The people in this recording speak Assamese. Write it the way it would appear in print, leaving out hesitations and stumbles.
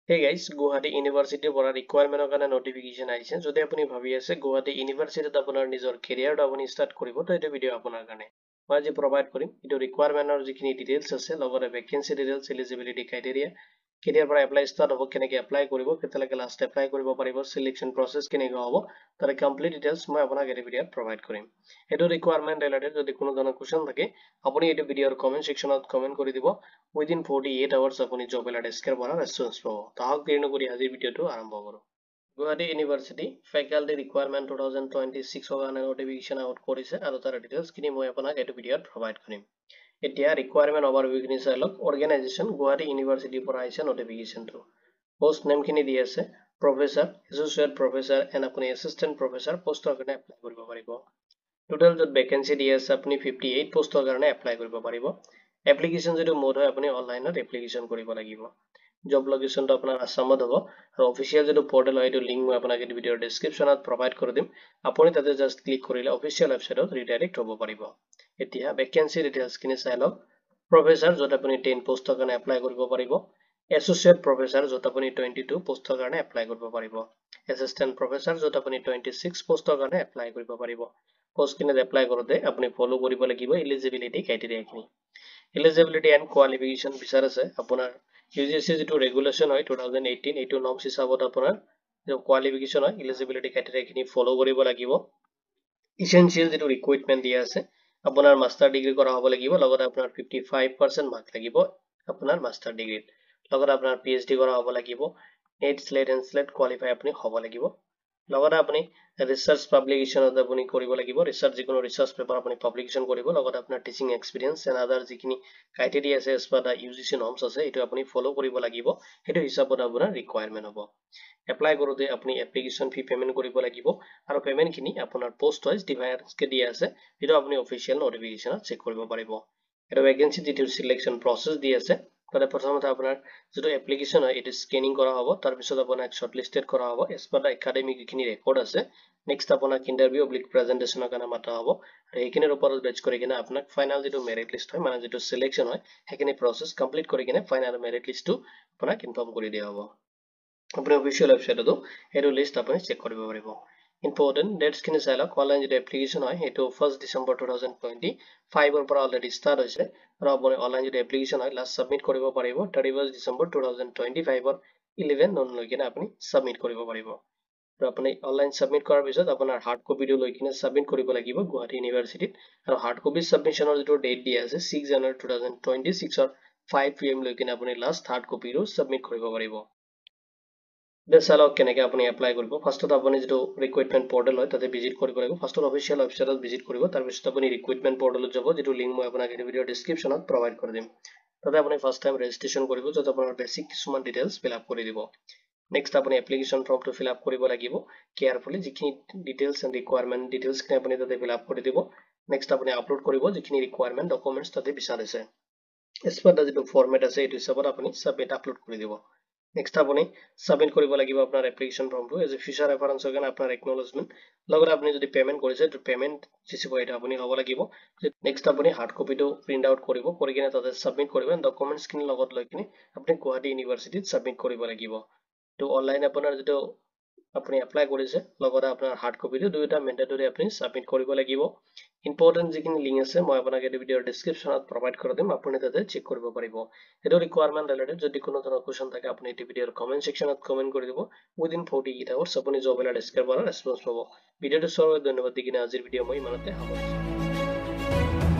Hey guys, Guwahati University পৰা requirement কাৰণে notification আহিছে যদি আপুনি ভাবি আছে Guwahati University ত আপোনাৰ নিজৰ career আপুনি start কৰিব তো এইটো ভিডিও আপোনাৰ কাৰণে মই আজি provide কৰিম এইটো requirement যিখিনি details আছে লগতে vacancy details eligibility criteria কেতিয়াৰ পৰা apply start হ'ব কেনেকৈ apply কৰিব কেতিয়ালৈকে last apply কৰিব পাৰিব selection process কেনেকৈ হ'ব তাৰ complete details মই আপোনাক এই ভিডিওত provide কৰিম এইটো requirement related যদি কোনো ধৰণৰ question থাকে আপুনি এইটো ভিডিওৰ comment sectionত comment কৰি দিব within 48 hours আপুনি job alert স্কেৰ পৰা response পাব তাহক দেৰি নকৰি আজিৰ ভিডিওটো আৰম্ভ কৰো Guwahati University faculty requirement 2026 কাৰণে notification out কৰিছে আৰু তাৰ details খিনি মই আপোনাক এইটো ভিডিওত provide কৰিম এতিয়া requirement overview খিনি চাই লওক organization Guwahati University পৰা আহিছে notification টো post name খিনি দি আছে professor associate professor and আপুনি assistant professor post ৰ কাৰণে apply কৰিব পাৰিব total যত vacancy দি আছে আপুনি 58 post ৰ কাৰণে apply কৰিব পাৰিব application যেটো mode হয় আপুনি online ত application কৰিব লাগিব job location টো আপোনাৰ আসামত হ'ব আৰু official যেটো portal হয় এইটো link মই আপোনাক এই ভিডিওৰ descriptionত provide কৰি দিম আপুনি তাতে just click কৰিলে official websiteত redirect হ'ব পাৰিব এতিয়া vacancy details খিনি চাই লওক professor যত আপুনি 10 post ৰ কাৰণে apply কৰিব পাৰিব associate professor যত আপুনি 22 post ৰ কাৰণে apply কৰিব পাৰিব assistant professor যত আপুনি 26 post ৰ কাৰণে apply কৰিব পাৰিব post খিনি apply কৰোতে আপুনি follow কৰিব লাগিব eligibility criteria খিনি eligibility and qualification বিচাৰ আছে আপোনাৰ UGC যেটো regulation হয় 2018 এইটো norms হিচাপত আপোনাৰ যে qualification হয় eligibility criteria খিনি follow কৰিব লাগিব essential যেটো requirement দিয়া আছে আপোনাৰ মাষ্টাৰ ডিগ্ৰী কৰা হ'ব লাগিব লগতে আপোনাৰ 55% মাৰ্ক লাগিব আপোনাৰ মাষ্টাৰ ডিগ্ৰীত লগতে আপোনাৰ PhD কৰা হ'ব লাগিব 8 slate and slate qualify আপুনি হ'ব লাগিব লগতে আপুনি ৰিসাৰ্চ পাবলিকেশনত আপুনি কৰিব লাগিব ৰিসাৰ্চ যিকোনো ৰিসাৰ্চ পেপাৰ আপুনি পাবলিকেশন কৰিব লগতে আপোনাৰ টিচিং এক্সপেৰিয়েন্স এণ্ড আদাৰ যিখিনি ক্ৰাইটেৰিয়া আছে এজ পাৰ দা UGC norms আছে এইটো আপুনি ফলো কৰিব লাগিব সেইটো হিচাপত আপোনাৰ ৰিকুৱাৰমেন্ট হ'ব এপ্লাই কৰোতে আপুনি এপ্লিকেশন ফি পেমেন্ট কৰিব লাগিব আৰু পেমেন্ট খিনি আপোনাৰ পোষ্ট ওয়াইজ ডিভাইডাৰ কে দিয়া আছে যেটো আপুনি অফিচিয়েল নোটিফিকেশনত চেক কৰিব পাৰিব এটা ভ্যাকেন্সি যেটো সিলেকশন প্ৰসেস দি আছে তাতে প্ৰথমতে আপোনাৰ যেটো এপ্লিকেশন হয় এটো স্ক্যানিং কৰা হ'ব তাৰ পিছত আপোনাক শৰ্টলিস্টেড কৰা হ'ব এজ পাৰ দা একাডেমিক যিখিনি ৰেকৰ্ড আছে নেক্সট আপোনাক ইন্টাৰভিউ অব্লিক প্ৰেজেন্টেশনৰ কাৰণে মাতা হ'ব আৰু এইখিনিৰ ওপৰত বেচ কৰি কিনে আপোনাক ফাইনাল যেটো মেৰিট লিষ্ট হয় মানে যেটো সিলেকশন হয় সেইখিনি প্ৰসেস কমপ্লিট কৰি কিনে ফাইনাল মেৰিট লিষ্টটো আপোনাক ইনফৰ্ম কৰি দিয়া হ'ব আপুনি অফিচিয়েল ওয়েবসাইটতো এটো লিষ্ট আপুনি চেক কৰিব পাৰিব ইম্পৰ্টেন্ট ডেটস খিনি চাই লওক অনলাইন যেটো এপ্লিকেশন হয় এটো 1 ডিসেম্বৰ 2025 ৰ পৰা অলৰেডি ষ্টাৰ্ট হৈছে আৰু আপুনি অনলাইন যেটো এপ্লিকেশন হয় লাষ্ট সাবমিট কৰিব পাৰিব 31 ডিসেম্বৰ 2025 ৰ 11 নন লৈ কিনে আপুনি সাবমিট কৰিব পাৰিব আৰু আপুনি অনলাইন সাবমিট কৰাৰ পিছত আপোনাৰ হাৰ্ড কপিটো লৈ কিনে সাবমিট কৰিব লাগিব গুৱাহাটী ইউনিভাৰ্সিটিত আৰু হাৰ্ড কপি সাবমিশনৰ যেটো ডেট দিয়া আছে 6 জানুৱাৰী 2026 ৰ 5 pm লৈ কিনে আপুনি লাষ্ট হাৰ্ড কপিটো সাবমিট কৰিব পাৰিব দেশালক কেনেকৈ আপুনি এপ্লাই কৰিব ফাৰ্ষ্টত আপুনি যেটো ৰিক্ৰুটমেন্ট পৰ্টেল হয় তাতে ভিজিট কৰিব লাগিব ফাৰ্ষ্টত অফিচিয়েল ওয়েবসাইটত ভিজিট কৰিব তাৰ পিছত আপুনি ৰিক্ৰুটমেন্ট পৰ্টেলত যাব যেটো লিংক মই আপোনাক এই ভিডিওৰ ডেসক্ৰিপচনত প্ৰভাইড কৰি দিম তাতে আপুনি ফাৰ্ষ্ট টাইম ৰেজিষ্ট্ৰেচন কৰিব যত আপোনাৰ বেসিক কিছুমান ডিটেইলছ ফিল আপ কৰি দিব নেক্সট আপুনি এপ্লিকেশন ফৰ্মটো ফিল আপ কৰিব লাগিব কেয়াৰফুলি যিখিনি ডিটেইলছ এণ্ড ৰিকুৱাৰমেন্ট ডিটেইলছ খিনি আপুনি তাতে ফিল আপ কৰি দিব নেক্সট আপুনি আপলোড কৰিব যিখিনি ৰিকুৱাৰমেন্ট ডকুমেন্টছ তাতে বিচাৰিছে এজ পাৰ দা যেটো ফৰমেট আছে এইটো হিচাপত আপুনি সাবমিট আপলোড কৰি দিব নেক্সট আপুনি সাবমিট কৰিব লাগিব আপোনাৰ এপ্লিকেশন ফৰ্মটো এজ এ ফিউচাৰ ৰেফাৰেন্সৰ কাৰণে আপোনাৰ একনলেজমেন্ট লগতে আপুনি যদি পেমেন্ট কৰিছে তো পেমেন্ট ৰিচিভ এটা আপুনি হ'ব লাগিব নেক্সট আপুনি হাৰ্ড কপিটো প্ৰিন্ট আউট কৰিব কৰি কিনে তাতে সাবমিট কৰিব ডকুমেন্টছ খিনি লগত লৈ কিনে আপুনি গুৱাহাটী ইউনিভাৰ্সিটিত সাবমিট কৰিব লাগিব তো অনলাইন আপোনাৰ যেটো আপুনি এপ্লাই কৰিছে লগতে আপোনাৰ হাৰ্ড কপিটো দুইটা মেন্ডেটৰি আপুনি সাবমিট কৰিব লাগিব ইম্পৰ্টেন্ট যিখিনি লিংক আছে মই আপোনাক এই ভিডিওৰ ডেসক্ৰিপচনত প্ৰভাইড কৰি দিম আপুনি তাতে চেক কৰিব পাৰিব এটো ৰিকুৱাৰমেন্ট ৰিলেটেড যদি কোনো ধৰণৰ কোৱেশ্চন থাকে আপুনি এই ভিডিওৰ কমেন্ট সেকশনত কমেন্ট কৰি দিব within 48 hours আপুনি জব এলাৰ্ট স্কেৰ পৰা ৰেসপন্স পাব ভিডিওটো চোৱাৰ বাবে ধন্যবাদ দি কিনে আজিৰ ভিডিও মই ইমানতে সামৰিছো